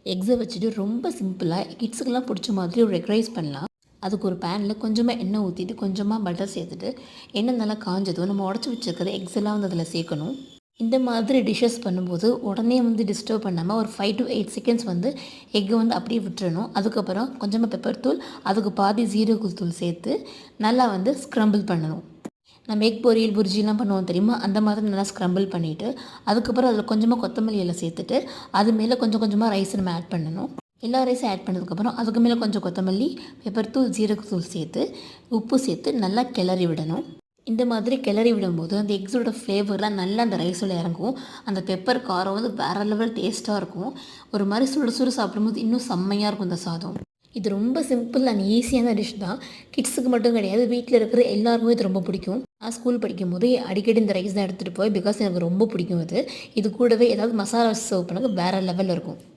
எக்ஸை வச்சுட்டு ரொம்ப சிம்பிளாக கிட்ஸுக்கெல்லாம் பிடிச்ச மாதிரி ஒரு எக் ரைஸ் பண்ணலாம். அதுக்கு ஒரு பேனில் கொஞ்சமாக எண்ணெய் ஊற்றிட்டு கொஞ்சமாக பட்டர் சேர்த்துட்டு எண்ணெய் நல்லா காஞ்சதும் நம்ம உடச்சி வச்சுருக்கிற எக்ஸ் எல்லாம் வந்து அதில் சேர்க்கணும். இந்த மாதிரி டிஷ்ஷஸ் பண்ணும்போது உடனே வந்து டிஸ்டர்ப் பண்ணாமல் ஒரு 5 to 8 செகண்ட்ஸ் வந்து எக்கை வந்து அப்படியே விட்டுறணும். அதுக்கப்புறம் கொஞ்சமாக பெப்பர் தூள், அதுக்கு பாதி ஜீரகத்தூள் சேர்த்து நல்லா வந்து ஸ்க்ரம்பிள் பண்ணணும். நம்ம எக் பொரியல் புர்ஜிலாம் பண்ணுவோம் தெரியுமா, அந்த மாதிரி நல்லா ஸ்க்ரம்பிள் பண்ணிவிட்டு அதுக்கப்புறம் அதில் கொஞ்சமாக கொத்தமல்லி இலை சேர்த்துட்டு அது மேலே கொஞ்சம் கொஞ்சமாக ரைஸ் நம்ம ஆட் பண்ணணும். எல்லா ரைஸும் ஆட் பண்ணதுக்கப்புறம் அதுக்கு மேலே கொஞ்சம் கொத்தமல்லி, பெப்பர் தூள், ஜீரகத்தூள் சேர்த்து உப்பு சேர்த்து நல்லா கிளறி விடணும். இந்த மாதிரி கிளறி விடும்போது அந்த எக்ஸோட ஃப்ளேவர்லாம் நல்லா அந்த ரைஸில் இறங்கும். அந்த பெப்பர் காரம் வந்து வேறு லெவல் டேஸ்ட்டாக இருக்கும். ஒரு மாதிரி சுடு சுடு சாப்பிடும்போது இன்னும் செம்மையாக இருக்கும் இந்த சாதம். இது ரொம்ப சிம்பிள் அண்ட் ஈஸியான டிஷ் தான். கிட்ஸுக்கு மட்டும் கிடையாது, வீட்டில் இருக்கிற எல்லாருக்குமே இது ரொம்ப பிடிக்கும். நான் ஸ்கூல் படிக்கும்போது அடிக்கடி இந்த ரைஸ் தான் எடுத்துகிட்டு போய், பிகாஸ் எனக்கு ரொம்ப பிடிக்கும் இது. இது கூடவே ஏதாவது மசாலா சர்வ் பண்ணால் வேறு லெவலில் இருக்கும்.